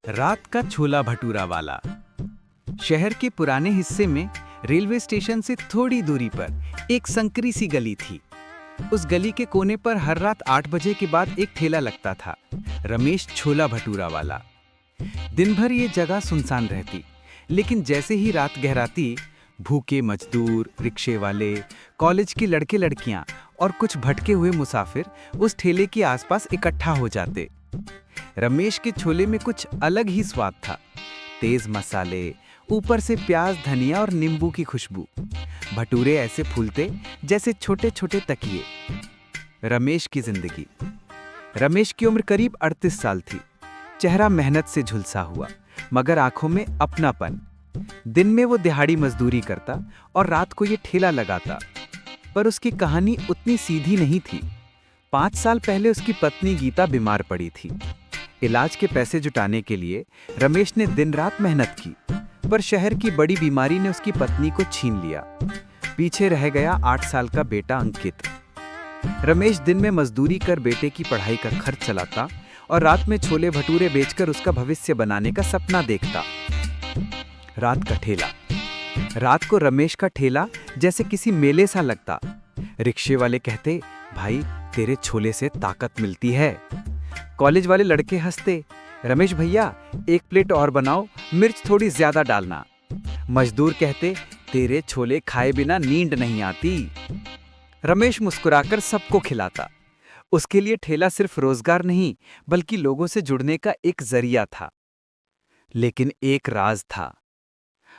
रात का छोला भटूरा वाला। शहर के पुराने हिस्से में रेलवे स्टेशन से थोड़ी दूरी पर एक संकरी सी गली थी। उस गली के कोने पर हर रात 8 बजे के बाद एक ठेला लगता था, रमेश छोला भटूरा वाला। दिन भर ये जगह सुनसान रहती, लेकिन जैसे ही रात गहराती, भूखे मजदूर, रिक्शे वाले, कॉलेज के लड़के लड़कियां और कुछ भटके हुए मुसाफिर उस ठेले के आसपास इकट्ठा हो जाते। रमेश के छोले में कुछ अलग ही स्वाद था। तेज मसाले, ऊपर से प्याज, धनिया और नींबू की खुशबू। भटूरे ऐसे फूलते जैसे छोटे छोटे तकिए। रमेश की जिंदगी। रमेश की उम्र करीब 38 साल थी। चेहरा मेहनत से झुलसा हुआ, मगर आंखों में अपनापन। दिन में वो दिहाड़ी मजदूरी करता और रात को ये ठेला लगाता। पर उसकी कहानी उतनी सीधी नहीं थी। 5 साल पहले उसकी पत्नी गीता बीमार पड़ी थी। इलाज के पैसे जुटाने के लिए रमेश ने दिन रात मेहनत की, पर शहर की बड़ी बीमारी ने उसकी पत्नी को छीन लिया। पीछे रह गया 8 साल का बेटा अंकित। रमेश दिन में मजदूरी कर बेटे की पढ़ाई का खर्च चलाता और रात में छोले भटूरे बेचकर उसका भविष्य बनाने का सपना देखता। रात का ठेला। रात को रमेश का ठेला जैसे किसी मेले सा लगता। रिक्शे वाले कहते, भाई तेरे छोले से ताकत मिलती है। कॉलेज वाले लड़के हंसते, रमेश भैया 1 प्लेट और बनाओ, मिर्च थोड़ी ज्यादा डालना। मजदूर कहते, तेरे छोले खाए बिना नींद नहीं आती। रमेश मुस्कुराकर सबको खिलाता। उसके लिए ठेला सिर्फ रोजगार नहीं, बल्कि लोगों से जुड़ने का एक जरिया था। लेकिन एक राज था।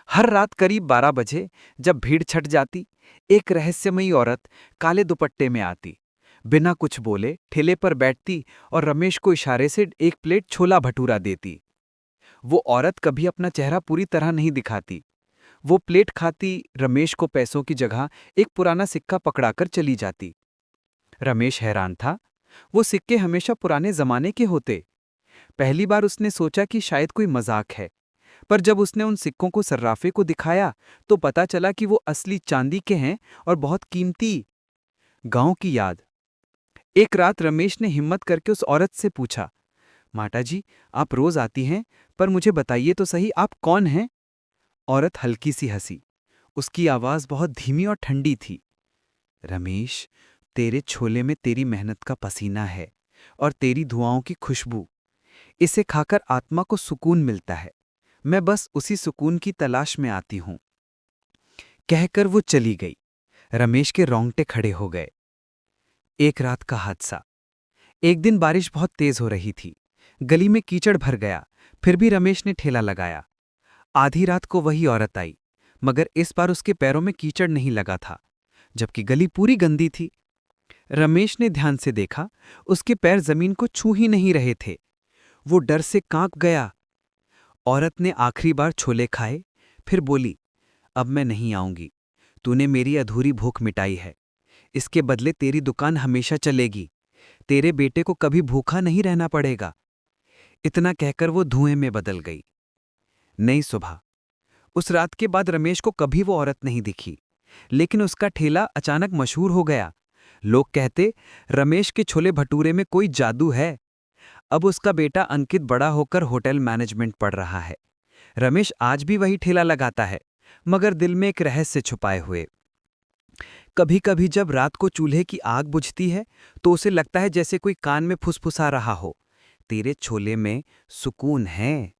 हर रात करीब 12 बजे जब भीड़ छट जाती, एक रहस्यमयी औरत काले दुपट्टे में आती। बिना कुछ बोले ठेले पर बैठती और रमेश को इशारे से 1 प्लेट छोला भटूरा देती। वो औरत कभी अपना चेहरा पूरी तरह नहीं दिखाती। वो प्लेट खाती, रमेश को पैसों की जगह एक पुराना सिक्का पकड़ाकर चली जाती। रमेश हैरान था। वो सिक्के हमेशा पुराने जमाने के होते। पहली बार उसने सोचा कि शायद कोई मजाक है, पर जब उसने उन सिक्कों को सर्राफे को दिखाया तो पता चला कि वो असली चांदी के हैं और बहुत कीमती। गांव की याद। एक रात रमेश ने हिम्मत करके उस औरत से पूछा, माता जी आप रोज आती हैं, पर मुझे बताइए तो सही आप कौन हैं? औरत हल्की सी हंसी। उसकी आवाज बहुत धीमी और ठंडी थी। रमेश, तेरे छोले में तेरी मेहनत का पसीना है और तेरी दुआओं की खुशबू। इसे खाकर आत्मा को सुकून मिलता है। मैं बस उसी सुकून की तलाश में आती हूं। कहकर वो चली गई। रमेश के रोंगटे खड़े हो गए। एक रात का हादसा। एक दिन बारिश बहुत तेज हो रही थी। गली में कीचड़ भर गया, फिर भी रमेश ने ठेला लगाया। आधी रात को वही औरत आई, मगर इस बार उसके पैरों में कीचड़ नहीं लगा था, जबकि गली पूरी गंदी थी। रमेश ने ध्यान से देखा, उसके पैर जमीन को छू ही नहीं रहे थे। वो डर से कांप गया। औरत ने आखिरी बार छोले खाए, फिर बोली, अब मैं नहीं आऊंगी। तूने मेरी अधूरी भूख मिटाई है। इसके बदले तेरी दुकान हमेशा चलेगी। तेरे बेटे को कभी भूखा नहीं रहना पड़ेगा। इतना कहकर वो धुएं में बदल गई। नई सुबह। उस रात के बाद रमेश को कभी वो औरत नहीं दिखी, लेकिन उसका ठेला अचानक मशहूर हो गया। लोग कहते, रमेश के छोले भटूरे में कोई जादू है। अब उसका बेटा अंकित बड़ा होकर होटल मैनेजमेंट पढ़ रहा है। रमेश आज भी वही ठेला लगाता है, मगर दिल में एक रहस्य छुपाए हुए। कभी कभी जब रात को चूल्हे की आग बुझती है तो उसे लगता है जैसे कोई कान में फुसफुसा रहा हो, तेरे छोले में सुकून है।